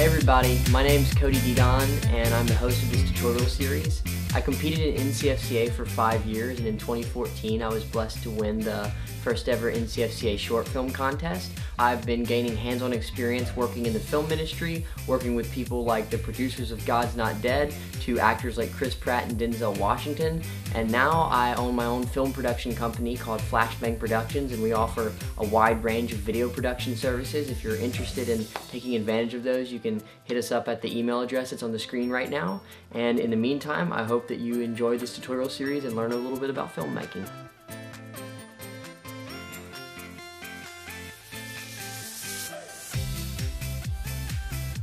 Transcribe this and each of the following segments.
Hey everybody, my name's Cody Dedon and I'm the host of this tutorial series. I competed in NCFCA for 5 years, and in 2014 I was blessed to win the first ever NCFCA short film contest. I've been gaining hands-on experience working in the film industry, working with people like the producers of God's Not Dead to actors like Chris Pratt and Denzel Washington, and now I own my own film production company called Flashbang Productions, and we offer a wide range of video production services. If you're interested in taking advantage of those, you can hit us up at the email address that's on the screen right now. And in the meantime, I hope that you enjoy this tutorial series and learn a little bit about filmmaking.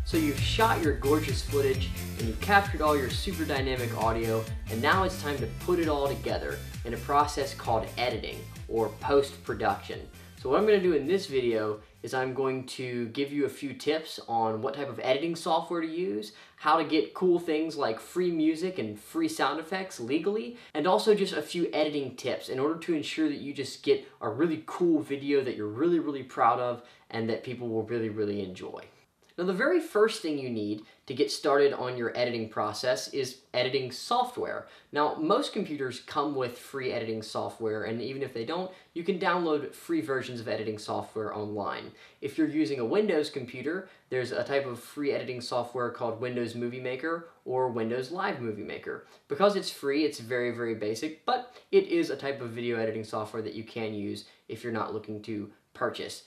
So you've shot your gorgeous footage and you've captured all your super dynamic audio, and now it's time to put it all together in a process called editing or post-production. So what I'm going to do in this video is I'm going to give you a few tips on what type of editing software to use, how to get cool things like free music and free sound effects legally, and also just a few editing tips in order to ensure that you just get a really cool video that you're really proud of and that people will really enjoy. Now, the very first thing you need to get started on your editing process is editing software. Now, most computers come with free editing software, and even if they don't, you can download free versions of editing software online. If you're using a Windows computer, there's a type of free editing software called Windows Movie Maker or Windows Live Movie Maker. Because it's free, it's very basic, but it is a type of video editing software that you can use if you're not looking to purchase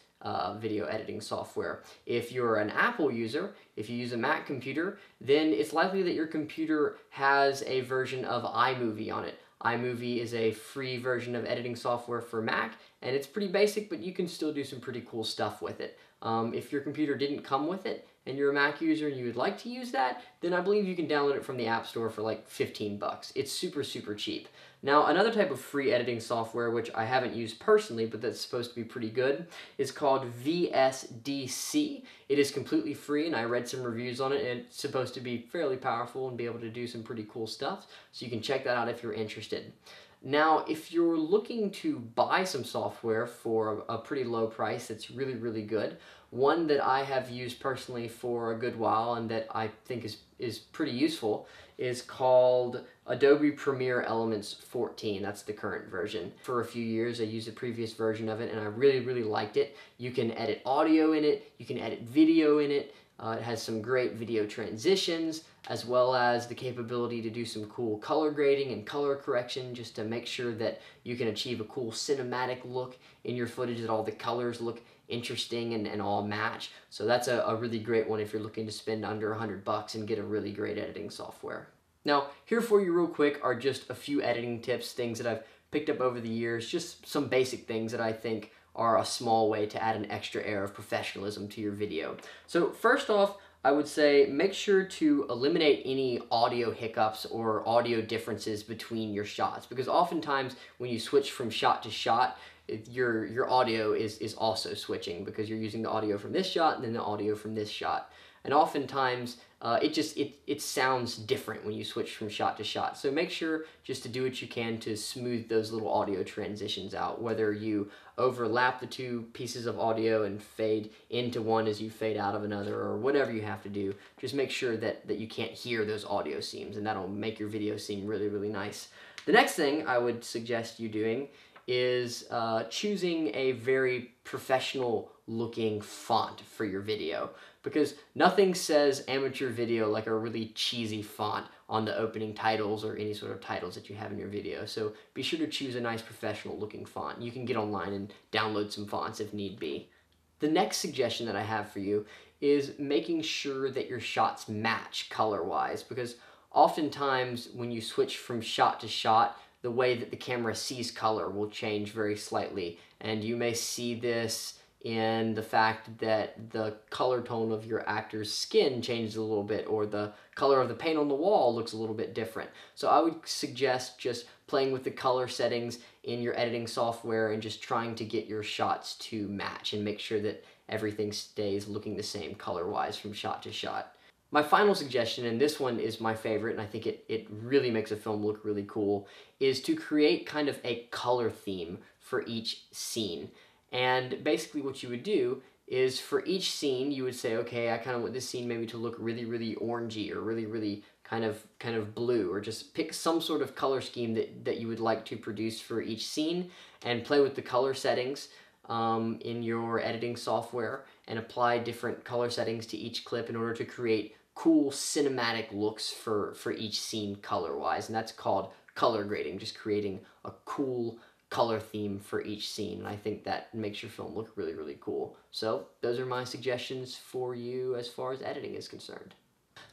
video editing software. If you're an Apple user, if you use a Mac computer, then it's likely that your computer has a version of iMovie on it. iMovie is a free version of editing software for Mac, and it's pretty basic, but you can still do some pretty cool stuff with it. If your computer didn't come with it, and you're a Mac user and you would like to use that, then I believe you can download it from the App Store for like 15 bucks. It's super cheap. Now, another type of free editing software, which I haven't used personally, but that's supposed to be pretty good, is called VSDC. It is completely free, and I read some reviews on it, and it's supposed to be fairly powerful and be able to do some pretty cool stuff, so you can check that out if you're interested. Now, if you're looking to buy some software for a pretty low price that's really good, one that I have used personally for a good while and that I think is pretty useful is called Adobe Premiere Elements 14. That's the current version. For a few years I used a previous version of it and I really liked it. You can edit audio in it, you can edit video in it. It has some great video transitions, as well as the capability to do some cool color grading and color correction just to make sure that you can achieve a cool cinematic look in your footage, that all the colors look interesting and all match. So that's a really great one if you're looking to spend under 100 bucks and get a really great editing software. Now, here for you real quick are just a few editing tips, things that I've picked up over the years, just some basic things that I think are a small way to add an extra air of professionalism to your video. So first off, I would say make sure to eliminate any audio hiccups or audio differences between your shots, because oftentimes when you switch from shot to shot, your audio is also switching because you're using the audio from this shot and then the audio from this shot. And oftentimes it sounds different when you switch from shot to shot. So make sure just to do what you can to smooth those little audio transitions out, whether you overlap the two pieces of audio and fade into one as you fade out of another, or whatever you have to do. Just make sure that you can't hear those audio seams, and that'll make your video seem really nice. The next thing I would suggest you doing is choosing a very professional looking font for your video, because nothing says amateur video like a really cheesy font on the opening titles or any sort of titles that you have in your video. So be sure to choose a nice professional looking font. You can get online and download some fonts if need be. The next suggestion that I have for you is making sure that your shots match color-wise, because oftentimes when you switch from shot to shot, the way that the camera sees color will change very slightly, and you may see this in the fact that the color tone of your actor's skin changes a little bit, or the color of the paint on the wall looks a little bit different. So I would suggest just playing with the color settings in your editing software and just trying to get your shots to match and make sure that everything stays looking the same color-wise from shot to shot. My final suggestion, and this one is my favorite, and I think it really makes a film look really cool, is to create kind of a color theme for each scene. And basically what you would do is for each scene you would say, okay, I kind of want this scene maybe to look really, really orangey or really, really kind of blue, or just pick some sort of color scheme that you would like to produce for each scene, and play with the color settings in your editing software and apply different color settings to each clip in order to create cool cinematic looks for each scene color-wise. And that's called color grading, just creating a cool color theme for each scene. And I think that makes your film look really, really cool. So those are my suggestions for you as far as editing is concerned.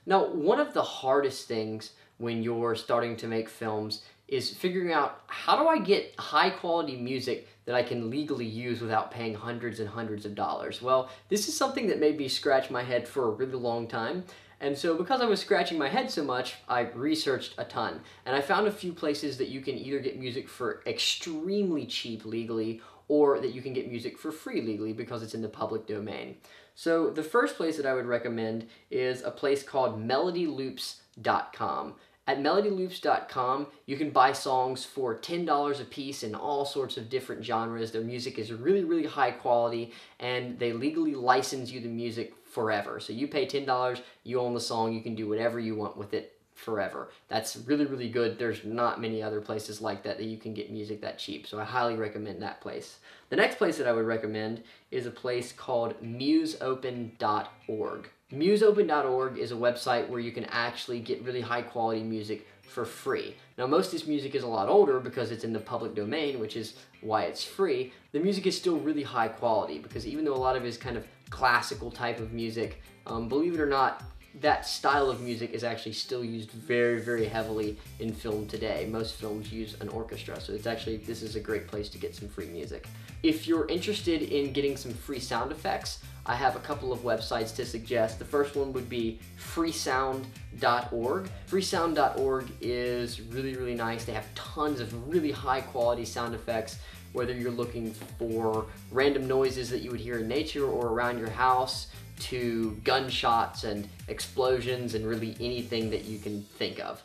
Now, one of the hardest things when you're starting to make films is figuring out, how do I get high quality music that I can legally use without paying hundreds and hundreds of dollars? Well, this is something that made me scratch my head for a really long time. And so because I was scratching my head so much, I researched a ton. And I found a few places that you can either get music for extremely cheap legally, or that you can get music for free legally because it's in the public domain. So the first place that I would recommend is a place called melodyloops.com. At melodyloops.com, you can buy songs for $10 a piece in all sorts of different genres. Their music is really, really high quality, and they legally license you the music forever. So you pay $10, you own the song, you can do whatever you want with it forever. That's really, really good. There's not many other places like that you can get music that cheap, so I highly recommend that place. The next place that I would recommend is a place called museopen.org. Museopen.org is a website where you can actually get really high quality music for free. Now, most of this music is a lot older because it's in the public domain, which is why it's free. The music is still really high quality because even though a lot of it is kind of classical type of music, believe it or not, that style of music is actually still used very, very heavily in film today. Most films use an orchestra, so this is a great place to get some free music. If you're interested in getting some free sound effects, I have a couple of websites to suggest. The first one would be freesound.org. Freesound.org is really, really nice. They have tons of really high quality sound effects, whether you're looking for random noises that you would hear in nature or around your house, to gunshots and explosions and really anything that you can think of.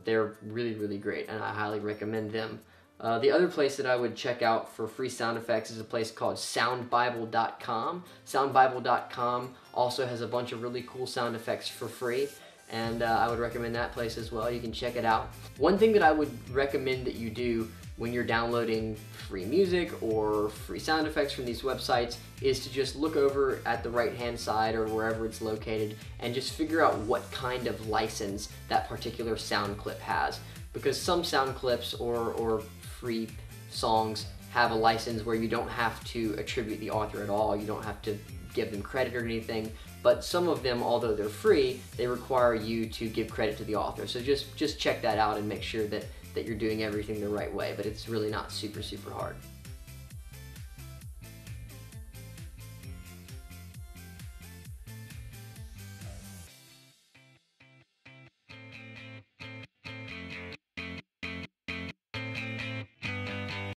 They're really, really great, and I highly recommend them. The other place that I would check out for free sound effects is a place called soundbible.com. Soundbible.com also has a bunch of really cool sound effects for free, and I would recommend that place as well. You can check it out. One thing that I would recommend that you do when you're downloading free music or free sound effects from these websites is to just look over at the right-hand side or wherever it's located and just figure out what kind of license that particular sound clip has. Because some sound clips or free songs have a license where you don't have to attribute the author at all, you don't have to give them credit or anything, but some of them, although they're free, they require you to give credit to the author. So just check that out and make sure that you're doing everything the right way, but it's really not super, super hard.